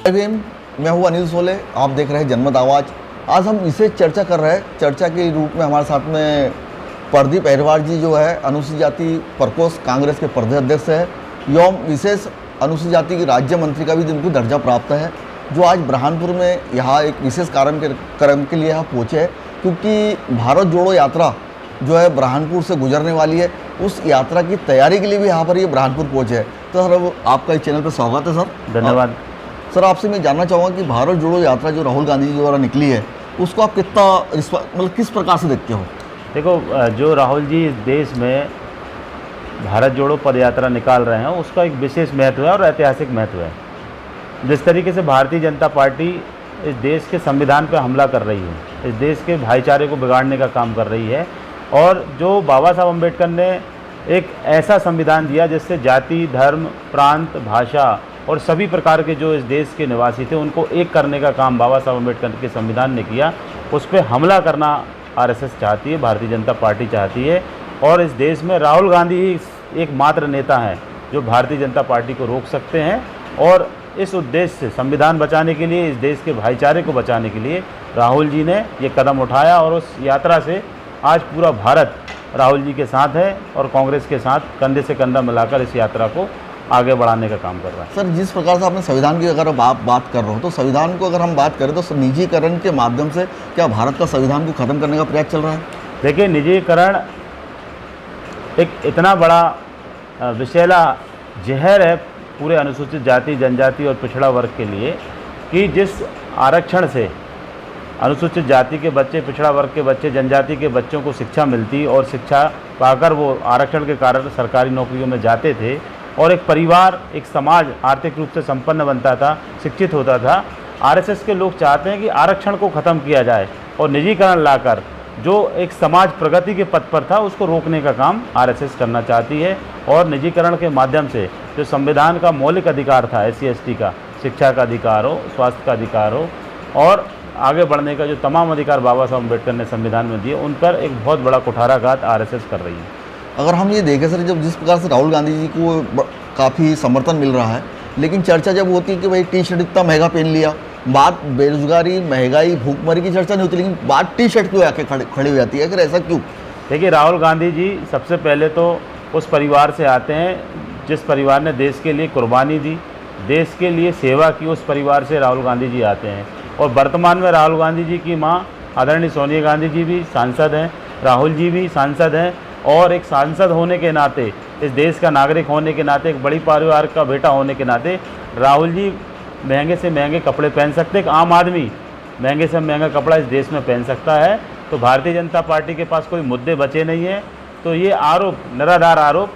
जय भीम। मैं हूँ अनिल सोले, आप देख रहे हैं जनमत आवाज़। आज हम इसे चर्चा कर रहे हैं। चर्चा के रूप में हमारे साथ में प्रदीप अहिरवार जी जो है अनुसूचित जाति प्रकोष्ठ कांग्रेस के प्रदेश अध्यक्ष है, एवं विशेष अनुसूचित जाति की राज्य मंत्री का भी जिनको दर्जा प्राप्त है, जो आज बुरहानपुर में यहाँ एक विशेष कार्यक्रम के लिए यहाँ पहुँचे हैं, क्योंकि भारत जोड़ो यात्रा जो है बुरहानपुर से गुजरने वाली है। उस यात्रा की तैयारी के लिए भी यहाँ पर ये बुरहानपुर पहुँचे हैं। तो सर, आपका इस चैनल पर स्वागत है सर। धन्यवाद। सर, आपसे मैं जानना चाहूँगा कि भारत जोड़ो यात्रा जो राहुल गांधी जी द्वारा निकली है, उसको आप कितना मतलब किस प्रकार से देखते हो? देखो, जो राहुल जी इस देश में भारत जोड़ो पदयात्रा निकाल रहे हैं, उसका एक विशेष महत्व है और ऐतिहासिक महत्व है। जिस तरीके से भारतीय जनता पार्टी इस देश के संविधान पर हमला कर रही है, इस देश के भाईचारे को बिगाड़ने का काम कर रही है, और जो बाबा साहब अम्बेडकर ने एक ऐसा संविधान दिया जिससे जाति, धर्म, प्रांत, भाषा और सभी प्रकार के जो इस देश के निवासी थे उनको एक करने का काम बाबा साहब अम्बेडकर के संविधान ने किया, उस पर हमला करना आरएसएस चाहती है, भारतीय जनता पार्टी चाहती है। और इस देश में राहुल गांधी ही एकमात्र नेता हैं जो भारतीय जनता पार्टी को रोक सकते हैं। और इस उद्देश्य से, संविधान बचाने के लिए, इस देश के भाईचारे को बचाने के लिए राहुल जी ने ये कदम उठाया, और उस यात्रा से आज पूरा भारत राहुल जी के साथ है और कांग्रेस के साथ कंधे से कंधा मिलाकर इस यात्रा को आगे बढ़ाने का काम कर रहा है। सर, जिस प्रकार से आपने संविधान की अगर आप बात कर रहे हो, तो संविधान को अगर हम बात करें तो निजीकरण के माध्यम से क्या भारत का संविधान को ख़त्म करने का प्रयास चल रहा है? देखिए, निजीकरण एक इतना बड़ा विषैला जहर है पूरे अनुसूचित जाति, जनजाति और पिछड़ा वर्ग के लिए, कि जिस आरक्षण से अनुसूचित जाति के बच्चे, पिछड़ा वर्ग के बच्चे, जनजाति के बच्चों को शिक्षा मिलती और शिक्षा पाकर वो आरक्षण के कारण सरकारी नौकरियों में जाते थे, और एक परिवार, एक समाज आर्थिक रूप से संपन्न बनता था, शिक्षित होता था। आरएसएस के लोग चाहते हैं कि आरक्षण को ख़त्म किया जाए और निजीकरण लाकर जो एक समाज प्रगति के पथ पर था उसको रोकने का काम आरएसएस करना चाहती है। और निजीकरण के माध्यम से जो संविधान का मौलिक अधिकार था SC/ST का, शिक्षा का अधिकार हो, स्वास्थ्य का अधिकार हो, और आगे बढ़ने का जो तमाम अधिकार बाबा साहब अम्बेडकर ने संविधान में दिए, उन पर एक बहुत बड़ा कुठाराघात आरएसएस कर रही है। अगर हम ये देखें सर, जब जिस प्रकार से राहुल गांधी जी को काफ़ी समर्थन मिल रहा है, लेकिन चर्चा जब होती है कि भाई टी-शर्ट इतना महंगा पहन लिया, बात बेरोजगारी, महंगाई, भूखमरी की चर्चा नहीं होती, लेकिन बात टी-शर्ट क्यों आके खड़ी हो जाती है? अगर ऐसा क्यों? देखिए, राहुल गांधी जी सबसे पहले तो उस परिवार से आते हैं जिस परिवार ने देश के लिए कुर्बानी दी, देश के लिए सेवा की, उस परिवार से राहुल गांधी जी आते हैं। और वर्तमान में राहुल गांधी जी की माँ आदरणीय सोनिया गांधी जी भी सांसद हैं, राहुल जी भी सांसद हैं, और एक सांसद होने के नाते, इस देश का नागरिक होने के नाते, एक बड़ी परिवार का बेटा होने के नाते राहुल जी महंगे से महंगे कपड़े पहन सकते हैं। एक आम आदमी महंगे से महंगा कपड़ा इस देश में पहन सकता है। तो भारतीय जनता पार्टी के पास कोई मुद्दे बचे नहीं हैं। तो ये आरोप, निराधार आरोप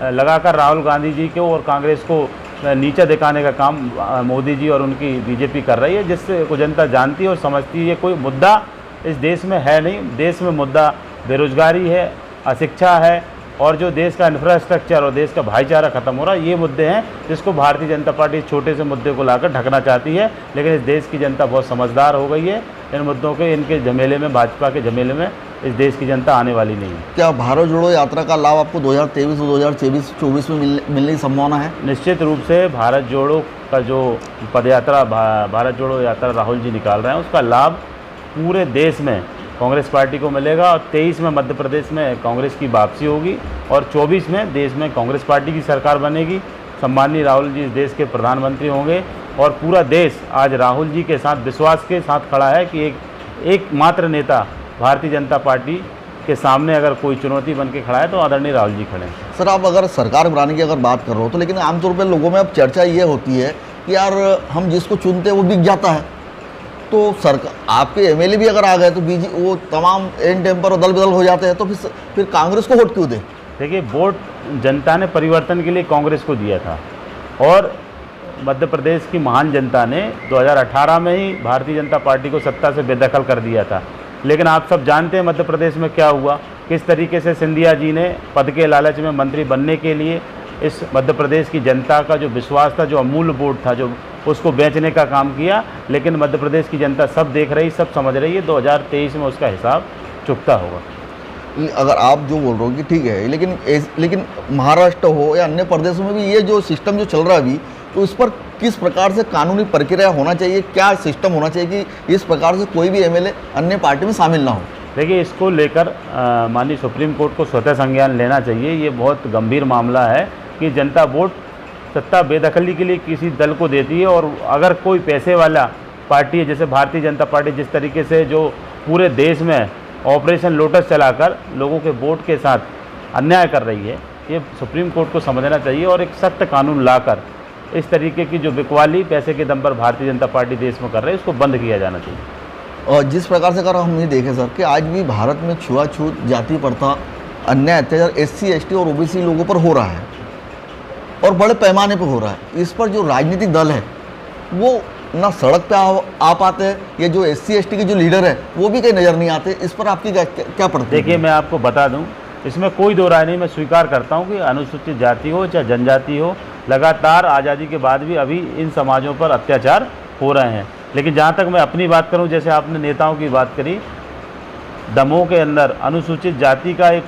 लगाकर राहुल गांधी जी को और कांग्रेस को नीचा दिखाने का काम मोदी जी और उनकी बीजेपी कर रही है, जिससे को जनता जानती है और समझती है ये कोई मुद्दा इस देश में है नहीं। देश में मुद्दा बेरोजगारी है, अशिक्षा है, और जो देश का इंफ्रास्ट्रक्चर और देश का भाईचारा खत्म हो रहा है, ये मुद्दे हैं जिसको भारतीय जनता पार्टी इस छोटे से मुद्दे को लाकर ढकना चाहती है। लेकिन इस देश की जनता बहुत समझदार हो गई है। इन मुद्दों के, इनके झमेले में, भाजपा के झमेले में इस देश की जनता आने वाली नहीं है। क्या भारत जोड़ो यात्रा का लाभ आपको 2023 और 2024 में मिलने की संभावना है? निश्चित रूप से भारत जोड़ो का जो पदयात्रा, भारत जोड़ो यात्रा राहुल जी निकाल रहे हैं, उसका लाभ पूरे देश में कांग्रेस पार्टी को मिलेगा। और 23 में मध्य प्रदेश में कांग्रेस की वापसी होगी, और 24 में देश में कांग्रेस पार्टी की सरकार बनेगी। सम्माननीय राहुल जी इस देश के प्रधानमंत्री होंगे, और पूरा देश आज राहुल जी के साथ विश्वास के साथ खड़ा है कि एकमात्र नेता भारतीय जनता पार्टी के सामने अगर कोई चुनौती बन के खड़ा है तो आदरणीय राहुल जी खड़े हैं। सर, आप अगर सरकार बनाने की अगर बात कर रहे हो तो, लेकिन आमतौर पर लोगों में अब चर्चा ये होती है कि यार हम जिसको चुनते हैं वो बिक जाता है। तो सरकार, आपके MLA भी अगर आ गए तो वो तमाम एन टाइम पर अदल बदल हो जाते हैं, तो फिर कांग्रेस को वोट क्यों दें? देखिए, वोट जनता ने परिवर्तन के लिए कांग्रेस को दिया था, और मध्य प्रदेश की महान जनता ने 2018 में ही भारतीय जनता पार्टी को सत्ता से बेदखल कर दिया था। लेकिन आप सब जानते हैं मध्य प्रदेश में क्या हुआ, किस तरीके से सिंधिया जी ने पद के लालच में मंत्री बनने के लिए इस मध्य प्रदेश की जनता का जो विश्वास था, जो अमूल्य वोट था, जो उसको बेचने का काम किया। लेकिन मध्य प्रदेश की जनता सब देख रही, सब समझ रही है, 2023 में उसका हिसाब चुकता होगा। अगर आप जो बोल रहे हो कि ठीक है, लेकिन महाराष्ट्र हो या अन्य प्रदेशों में भी ये जो सिस्टम जो चल रहा है अभी, तो इस पर किस प्रकार से कानूनी प्रक्रिया होना चाहिए, क्या सिस्टम होना चाहिए कि इस प्रकार से कोई भी एमएलए अन्य पार्टी में शामिल ना हो? देखिए, इसको लेकर माननीय सुप्रीम कोर्ट को स्वतः संज्ञान लेना चाहिए। ये बहुत गंभीर मामला है कि जनता वोट सत्ता बेदखली के लिए किसी दल को देती है, और अगर कोई पैसे वाला पार्टी है, जैसे भारतीय जनता पार्टी जिस तरीके से जो पूरे देश में ऑपरेशन लोटस चलाकर लोगों के वोट के साथ अन्याय कर रही है, ये सुप्रीम कोर्ट को समझना चाहिए और एक सख्त कानून लाकर इस तरीके की जो बिकवाली पैसे के दम पर भारतीय जनता पार्टी देश में कर रही है, उसको बंद किया जाना चाहिए। और जिस प्रकार से अगर हम ये देखें सर कि आज भी भारत में छुआछूत, जाति प्रथा, अन्याय अत्याचार SC ST और OBC लोगों पर हो रहा है और बड़े पैमाने पर हो रहा है। इस पर जो राजनीतिक दल है वो ना सड़क पे आ पाते हैं, ये जो SC ST के जो लीडर है वो भी कहीं नज़र नहीं आते। इस पर आपकी क्या पड़ती है? देखिए, मैं आपको बता दूं, इसमें कोई दो राय नहीं। मैं स्वीकार करता हूं कि अनुसूचित जाति हो चाहे जनजाति हो, लगातार आज़ादी के बाद भी अभी इन समाजों पर अत्याचार हो रहे हैं। लेकिन जहां तक मैं अपनी बात करूं, जैसे आपने नेताओं की बात करी, दमोह के अंदर अनुसूचित जाति का एक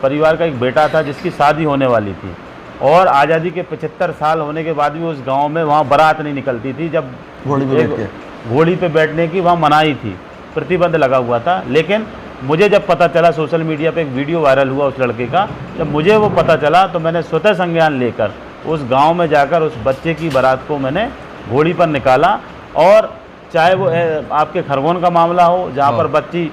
परिवार का एक बेटा था जिसकी शादी होने वाली थी, और आज़ादी के 75 साल होने के बाद भी उस गांव में वहां बारात नहीं निकलती थी। जब घोड़ी पे बैठने की वहां मनाही थी, प्रतिबंध लगा हुआ था। लेकिन मुझे जब पता चला, सोशल मीडिया पे एक वीडियो वायरल हुआ उस लड़के का, जब मुझे वो पता चला तो मैंने स्वतः संज्ञान लेकर उस गांव में जाकर उस बच्चे की बारात को मैंने घोड़ी पर निकाला। और चाहे वो आपके खरगोन का मामला हो जहाँ पर बच्ची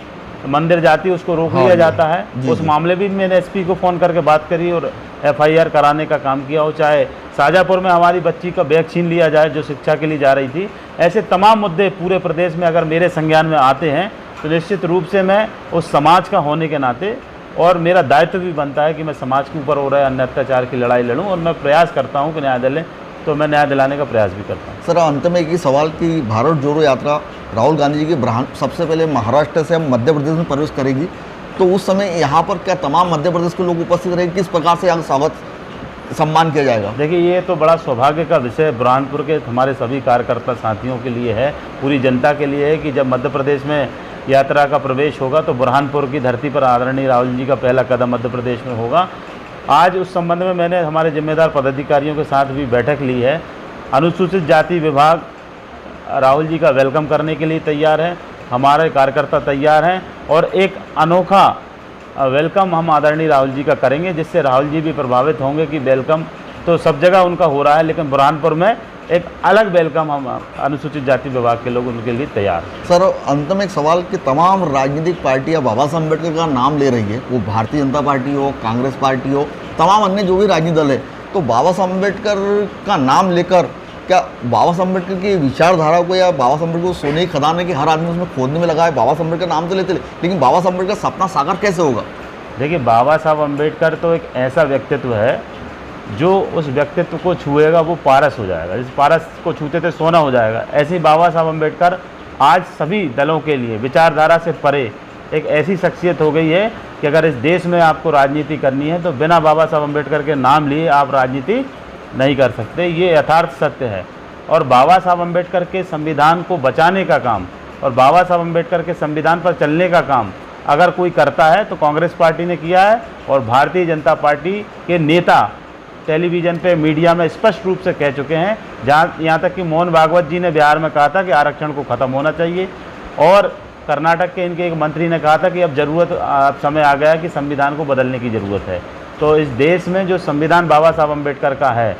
मंदिर जाती है, उसको रोक लिया जाता है, उस मामले भी मैंने SP को फ़ोन करके बात करी और FIR कराने का काम किया हो। चाहे शाजापुर में हमारी बच्ची का बैग छीन लिया जाए जो शिक्षा के लिए जा रही थी, ऐसे तमाम मुद्दे पूरे प्रदेश में अगर मेरे संज्ञान में आते हैं तो निश्चित रूप से मैं उस समाज का होने के नाते, और मेरा दायित्व भी बनता है कि मैं समाज के ऊपर हो रहे अन्य अत्याचार की लड़ाई लड़ूं, और मैं प्रयास करता हूं कि न्याय दिलाएं, तो मैं न्याय दिलाने का प्रयास भी करता हूं। सर, अंत में एक ही सवाल कि भारत जोड़ो यात्रा राहुल गांधी जी की सबसे पहले महाराष्ट्र से मध्य प्रदेश में प्रवेश करेगी, तो उस समय यहाँ पर क्या तमाम मध्य प्रदेश के लोग उपस्थित रहेंगे? किस प्रकार से यहाँ स्वागत सम्मान किया जाएगा? देखिए, ये तो बड़ा सौभाग्य का विषय बुरहानपुर के हमारे सभी कार्यकर्ता साथियों के लिए है, पूरी जनता के लिए है कि जब मध्य प्रदेश में यात्रा का प्रवेश होगा तो बुरहानपुर की धरती पर आदरणीय राहुल जी का पहला कदम मध्य प्रदेश में होगा। आज उस संबंध में मैंने हमारे जिम्मेदार पदाधिकारियों के साथ भी बैठक ली है। अनुसूचित जाति विभाग राहुल जी का वेलकम करने के लिए तैयार है, हमारे कार्यकर्ता तैयार हैं, और एक अनोखा वेलकम हम आदरणीय राहुल जी का करेंगे, जिससे राहुल जी भी प्रभावित होंगे कि वेलकम तो सब जगह उनका हो रहा है, लेकिन बुरहानपुर में एक अलग वेलकम हम अनुसूचित जाति विभाग के लोग उनके लिए तैयार हैं। सर, अंत में एक सवाल कि तमाम राजनीतिक पार्टियां बाबा साहब अम्बेडकर का नाम ले रही है, वो भारतीय जनता पार्टी हो, कांग्रेस पार्टी हो, तमाम अन्य जो भी राजनीतिक दल है, तो बाबा साहब अम्बेडकर का नाम लेकर क्या बाबा साहब अम्बेडकर की विचारधारा को या बाबा साहब अम्बेडकर को सोने की खदान है कि हर आदमी उसमें खोदने में लगा है? बाबा साहब अम्बेडकर नाम तो लेते, लेकिन बाबा साहब अम्बेडकर सपना साकार कैसे होगा? देखिए, बाबा साहब अम्बेडकर तो एक ऐसा व्यक्तित्व है जो उस व्यक्तित्व को छुएगा वो पारस हो जाएगा, जिस पारस को छूते थे सोना हो जाएगा। ऐसे ही बाबा साहब अम्बेडकर आज सभी दलों के लिए विचारधारा से परे एक ऐसी शख्सियत हो गई है कि अगर इस देश में आपको राजनीति करनी है तो बिना बाबा साहब अम्बेडकर के नाम लिए आप राजनीति नहीं कर सकते, ये यथार्थ सत्य है। और बाबा साहब अम्बेडकर के संविधान को बचाने का काम और बाबा साहब अम्बेडकर के संविधान पर चलने का काम अगर कोई करता है तो कांग्रेस पार्टी ने किया है, और भारतीय जनता पार्टी के नेता टेलीविज़न पे मीडिया में स्पष्ट रूप से कह चुके हैं, जहाँ यहाँ तक कि मोहन भागवत जी ने बिहार में कहा था कि आरक्षण को ख़त्म होना चाहिए, और कर्नाटक के इनके एक मंत्री ने कहा था कि अब समय आ गया कि संविधान को बदलने की ज़रूरत है। तो इस देश में जो संविधान बाबा साहब अम्बेडकर का है,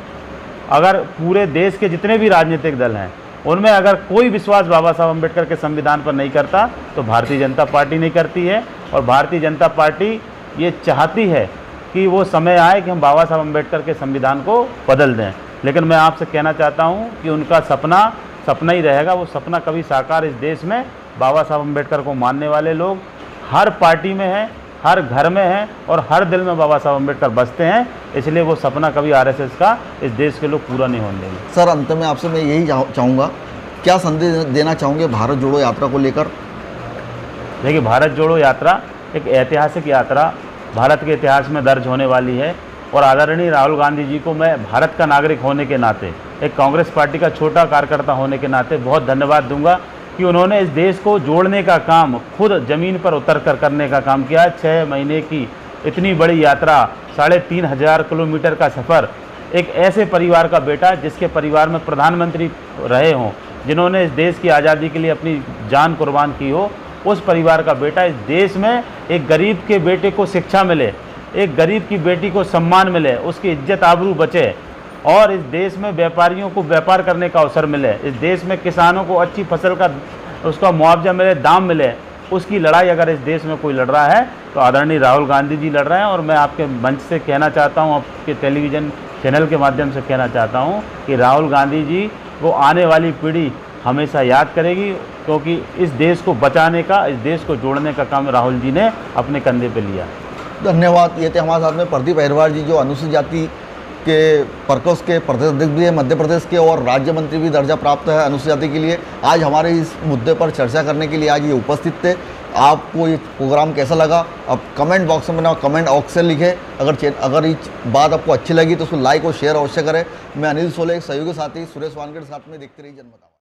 अगर पूरे देश के जितने भी राजनीतिक दल हैं उनमें अगर कोई विश्वास बाबा साहब अम्बेडकर के संविधान पर नहीं करता तो भारतीय जनता पार्टी नहीं करती है। और भारतीय जनता पार्टी ये चाहती है कि वो समय आए कि हम बाबा साहब अम्बेडकर के संविधान को बदल दें, लेकिन मैं आपसे कहना चाहता हूँ कि उनका सपना ही रहेगा, वो सपना कभी साकार इस देश में बाबा साहब अम्बेडकर को मानने वाले लोग हर पार्टी में हैं, हर घर में हैं, और हर दिल में बाबा साहब अम्बेडकर बसते हैं, इसलिए वो सपना कभी RSS का इस देश के लोग पूरा नहीं होने देंगे। सर, अंत में आपसे मैं यही चाहूँगा, क्या संदेश देना चाहूँगे भारत जोड़ो यात्रा को लेकर? देखिए, भारत जोड़ो यात्रा एक ऐतिहासिक यात्रा भारत के इतिहास में दर्ज होने वाली है, और आदरणीय राहुल गांधी जी को मैं भारत का नागरिक होने के नाते, एक कांग्रेस पार्टी का छोटा कार्यकर्ता होने के नाते बहुत धन्यवाद दूंगा कि उन्होंने इस देश को जोड़ने का काम खुद ज़मीन पर उतर कर करने का काम किया। 6 महीने की इतनी बड़ी यात्रा, 3500 किलोमीटर का सफ़र, एक ऐसे परिवार का बेटा जिसके परिवार में प्रधानमंत्री रहे हों, जिन्होंने इस देश की आज़ादी के लिए अपनी जान कुर्बान की हो, उस परिवार का बेटा इस देश में एक गरीब के बेटे को शिक्षा मिले, एक गरीब की बेटी को सम्मान मिले, उसकी इज्जत आबरू बचे, और इस देश में व्यापारियों को व्यापार करने का अवसर मिले, इस देश में किसानों को अच्छी फसल का उसका मुआवजा मिले, दाम मिले, उसकी लड़ाई अगर इस देश में कोई लड़ रहा है तो आदरणीय राहुल गांधी जी लड़ रहे हैं। और मैं आपके मंच से कहना चाहता हूं, आपके टेलीविज़न चैनल के माध्यम से कहना चाहता हूं कि राहुल गांधी जी वो आने वाली पीढ़ी हमेशा याद करेगी, क्योंकि इस देश को बचाने का, इस देश को जोड़ने का काम राहुल जी ने अपने कंधे पे लिया। धन्यवाद। ये थे हमारे साथ में प्रदीप अहिरवार जी, जो अनुसूचित जाति के परकोस के प्रदेश अध्यक्ष भी है मध्य प्रदेश के, और राज्य मंत्री भी दर्जा प्राप्त है अनुसूचित जाति के लिए। आज हमारे इस मुद्दे पर चर्चा करने के लिए आज ये उपस्थित थे। आपको ये प्रोग्राम कैसा लगा, अब कमेंट बॉक्स में कमेंट बॉक्स से लिखें। अगर ये बात आपको अच्छी लगी तो उसको लाइक और शेयर अवश्य करें। मैं अनिल सोले, सहयोगी साथी सुरेश वानखेड़े साथ में, देखते रहिए जनमत आवाज़।